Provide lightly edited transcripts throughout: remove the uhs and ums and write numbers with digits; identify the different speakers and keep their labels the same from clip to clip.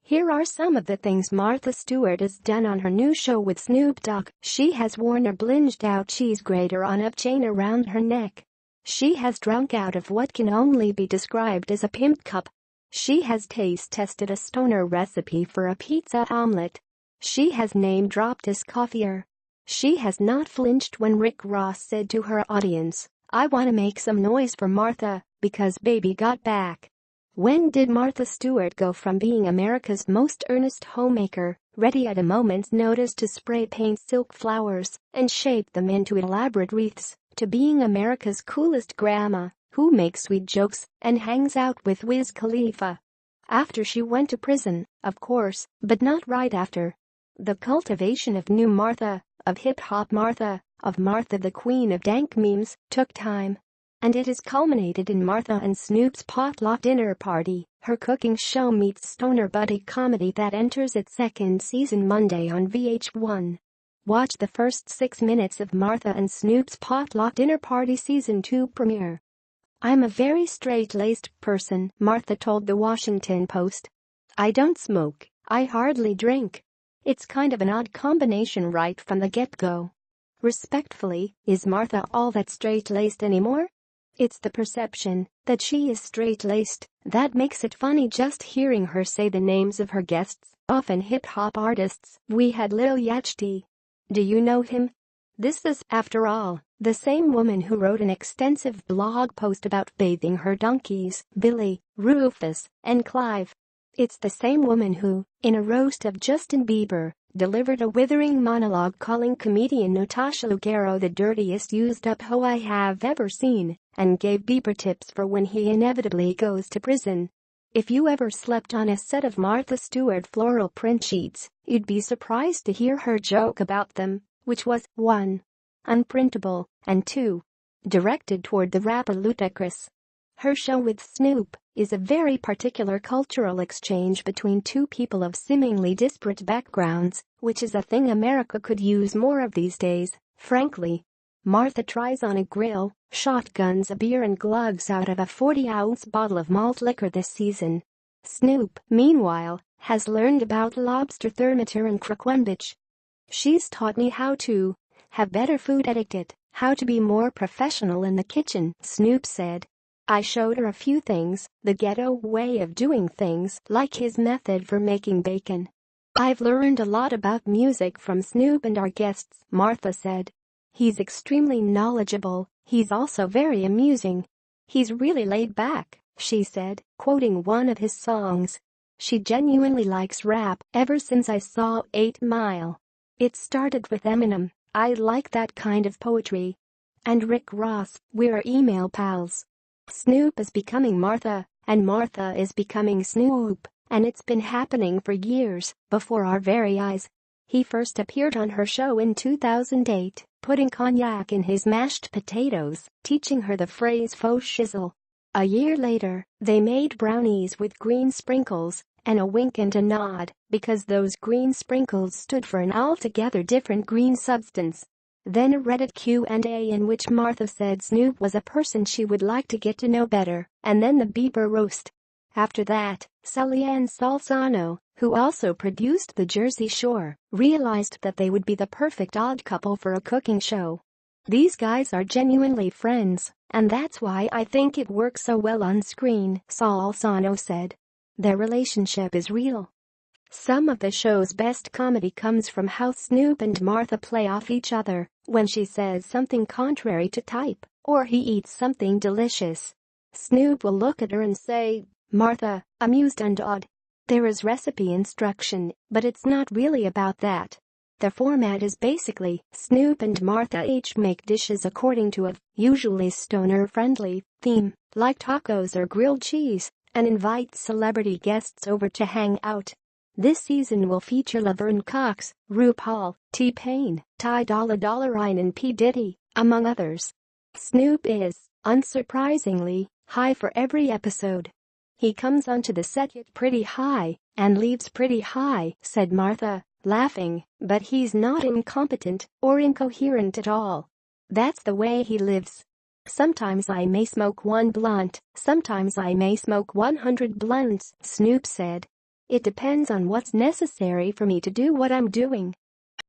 Speaker 1: Here are some of the things Martha Stewart has done on her new show with Snoop Dogg. She has worn a blinged-out cheese grater on a chain around her neck. She has drunk out of what can only be described as a pimp cup. She has taste-tested a stoner recipe for a pizza omelet. She has name-dropped Escoffier. She has not flinched when Rick Ross said to her audience, "I want to make some noise for Martha, because baby got back." When did Martha Stewart go from being America's most earnest homemaker, ready at a moment's notice to spray paint silk flowers and shape them into elaborate wreaths, to being America's coolest grandma, who makes sweet jokes and hangs out with Wiz Khalifa? After she went to prison, of course, but not right after. The cultivation of new Martha, of hip-hop Martha, of Martha the Queen of Dank memes, took time. And it has culminated in Martha and Snoop's Potluck dinner party, her cooking show meets stoner buddy comedy that enters its second season Monday on VH1. Watch the first 6 minutes of Martha and Snoop's Potluck dinner party season 2 premiere. "I'm a very straight-laced person," Martha told the Washington Post. "I don't smoke, I hardly drink. It's kind of an odd combination right from the get-go." Respectfully, is Martha all that straight-laced anymore? It's the perception that she is straight-laced that makes it funny just hearing her say the names of her guests, often hip-hop artists. "We had Lil Yachty. Do you know him?" This is, after all, the same woman who wrote an extensive blog post about bathing her donkeys, Billy, Rufus, and Clive. It's the same woman who, in a roast of Justin Bieber, delivered a withering monologue calling comedian Natasha Leggero the dirtiest used-up hoe I have ever seen, and gave Bieber tips for when he inevitably goes to prison. If you ever slept on a set of Martha Stewart floral print sheets, you'd be surprised to hear her joke about them, which was 1. Unprintable, and 2. Directed toward the rapper Ludacris. Her show with Snoop is a very particular cultural exchange between two people of seemingly disparate backgrounds, which is a thing America could use more of these days, frankly. Martha tries on a grill, shotguns a beer and glugs out of a 40-ounce bottle of malt liquor this season. Snoop, meanwhile, has learned about lobster thermometer and croquembich. "She's taught me how to have better food etiquette, how to be more professional in the kitchen," Snoop said. "I showed her a few things, the ghetto way of doing things, like his method for making bacon. I've learned a lot about music from Snoop and our guests," Martha said. "He's extremely knowledgeable, he's also very amusing. He's really laid back," she said, quoting one of his songs. "She genuinely likes rap ever since I saw 8 Mile. It started with Eminem, I like that kind of poetry. And Rick Ross, we're email pals." Snoop is becoming Martha, and Martha is becoming Snoop, and it's been happening for years, before our very eyes. He first appeared on her show in 2008, putting cognac in his mashed potatoes, teaching her the phrase faux shizzle. A year later, they made brownies with green sprinkles, and a wink and a nod, because those green sprinkles stood for an altogether different green substance. Then a Reddit Q&A in which Martha said Snoop was a person she would like to get to know better, and then the Bieber roast. After that, Kellyanne Salzano, who also produced The Jersey Shore, realized that they would be the perfect odd couple for a cooking show. "These guys are genuinely friends, and that's why I think it works so well on screen," Salzano said. "Their relationship is real." Some of the show's best comedy comes from how Snoop and Martha play off each other when she says something contrary to type, or he eats something delicious. Snoop will look at her and say, "Martha, amused and odd. There is recipe instruction, but it's not really about that." The format is basically Snoop and Martha each make dishes according to a, usually stoner-friendly, theme, like tacos or grilled cheese, and invite celebrity guests over to hang out. This season will feature Laverne Cox, RuPaul, T-Pain, Ty Dolla $ign and P. Diddy, among others. Snoop is, unsurprisingly, high for every episode. "He comes onto the set pretty high and leaves pretty high," said Martha, laughing, "but he's not incompetent or incoherent at all. That's the way he lives. Sometimes I may smoke 1 blunt, sometimes I may smoke 100 blunts," Snoop said. It depends on what's necessary for me to do what I'm doing.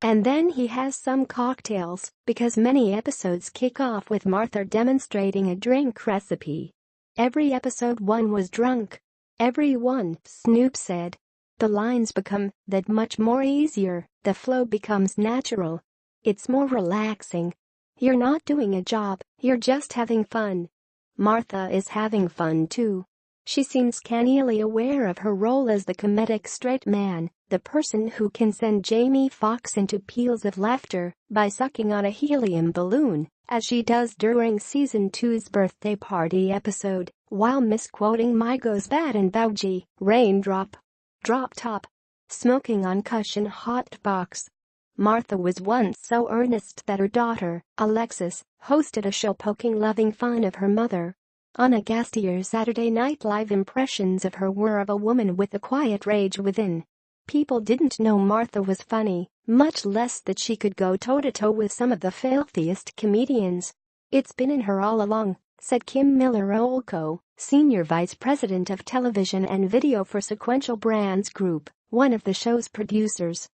Speaker 1: And then he has some cocktails, because many episodes kick off with Martha demonstrating a drink recipe. Every episode one was drunk. Every one, Snoop said. The lines become that much more easier, the flow becomes natural. It's more relaxing. You're not doing a job, you're just having fun. Martha is having fun too. She seems cannily aware of her role as the comedic straight man, the person who can send Jamie Foxx into peals of laughter by sucking on a helium balloon, as she does during season 2's birthday party episode, while misquoting Migos Bad and Bougie, Raindrop, Drop Top, smoking on cushion hot box. Martha was once so earnest that her daughter, Alexis, hosted a show poking loving fun of her mother. On a gastier Saturday Night Live, impressions of her were of a woman with a quiet rage within. People didn't know Martha was funny, much less that she could go toe-to-toe with some of the filthiest comedians. It's been in her all along, said Kim Miller-Olco, Senior Vice President of Television and Video for Sequential Brands Group, one of the show's producers.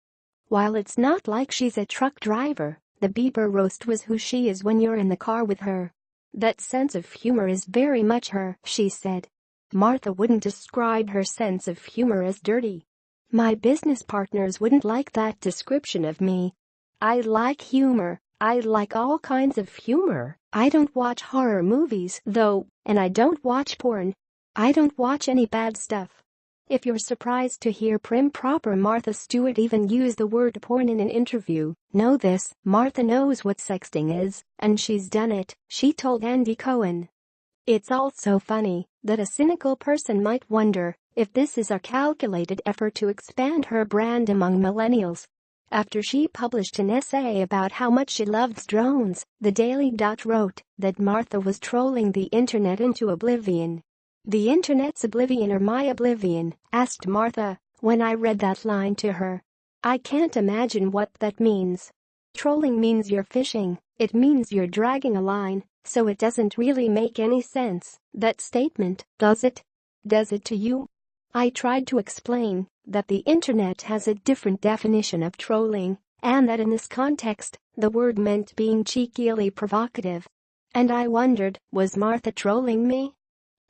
Speaker 1: While it's not like she's a truck driver, the Bieber roast was who she is when you're in the car with her. That sense of humor is very much her, she said. Martha wouldn't describe her sense of humor as dirty. My business partners wouldn't like that description of me. I like humor. I like all kinds of humor. I don't watch horror movies, though, and I don't watch porn. I don't watch any bad stuff. If you're surprised to hear prim-proper Martha Stewart even use the word porn in an interview, know this: Martha knows what sexting is, and she's done it, she told Andy Cohen. It's also funny that a cynical person might wonder if this is a calculated effort to expand her brand among millennials. After she published an essay about how much she loves drones, the Daily Dot wrote that Martha was trolling the internet into oblivion. "The internet's oblivion or my oblivion?" asked Martha, when I read that line to her. "I can't imagine what that means. Trolling means you're fishing, it means you're dragging a line, so it doesn't really make any sense, that statement, does it? Does it to you?" I tried to explain that the internet has a different definition of trolling, and that in this context, the word meant being cheekily provocative. And I wondered, was Martha trolling me?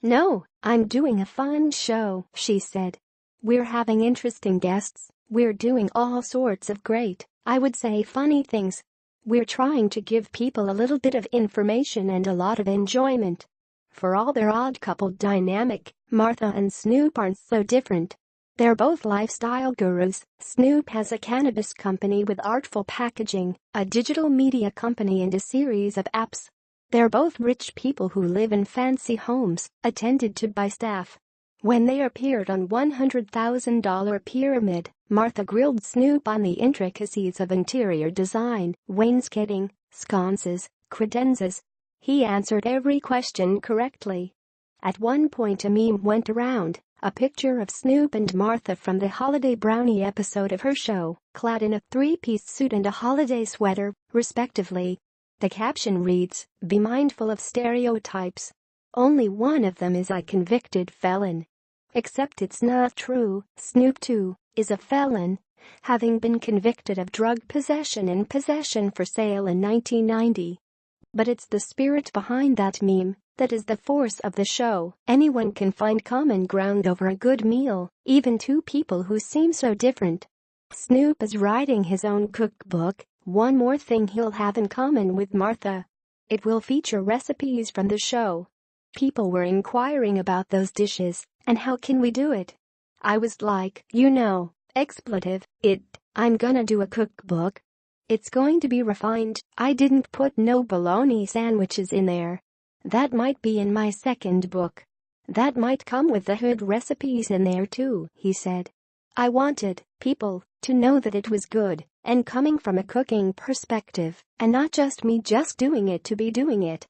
Speaker 1: "No, I'm doing a fun show," she said. "We're having interesting guests, we're doing all sorts of great, I would say funny things. We're trying to give people a little bit of information and a lot of enjoyment." For all their odd couple dynamic, Martha and Snoop aren't so different. They're both lifestyle gurus. Snoop has a cannabis company with artful packaging, a digital media company, and a series of apps. They're both rich people who live in fancy homes, attended to by staff. When they appeared on $100,000 Pyramid, Martha grilled Snoop on the intricacies of interior design, wainscoting, sconces, credenzas. He answered every question correctly. At one point a meme went around, a picture of Snoop and Martha from the Holiday Brownie episode of her show, clad in a three-piece suit and a holiday sweater, respectively. The caption reads, "Be mindful of stereotypes. Only one of them is a convicted felon." Except it's not true. Snoop, too, is a felon, having been convicted of drug possession and possession for sale in 1990. But it's the spirit behind that meme that is the force of the show. Anyone can find common ground over a good meal, even two people who seem so different. Snoop is writing his own cookbook. One more thing he'll have in common with Martha. It will feature recipes from the show. People were inquiring about those dishes, and how can we do it? I was like, expletive, I'm gonna do a cookbook. It's going to be refined. I didn't put no bologna sandwiches in there. That might be in my second book. That might come with the hood recipes in there too," he said. "I wanted people to know that it was good and coming from a cooking perspective, and not just me just doing it to be doing it.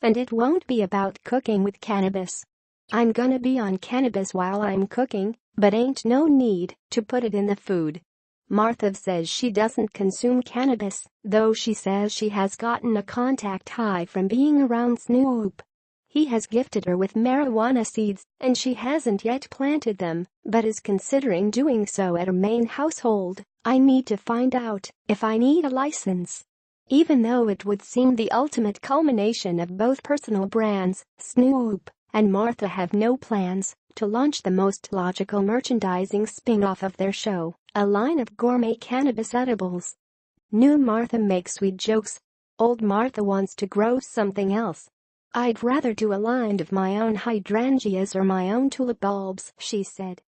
Speaker 1: And it won't be about cooking with cannabis. I'm gonna be on cannabis while I'm cooking, but ain't no need to put it in the food." Martha says she doesn't consume cannabis, though she says she has gotten a contact high from being around Snoop. He has gifted her with marijuana seeds, and she hasn't yet planted them, but is considering doing so at her main household. I need to find out if I need a license. Even though it would seem the ultimate culmination of both personal brands, Snoop and Martha have no plans to launch the most logical merchandising spin-off of their show, a line of gourmet cannabis edibles. New Martha makes sweet jokes. Old Martha wants to grow something else. I'd rather do a line of my own hydrangeas or my own tulip bulbs, she said.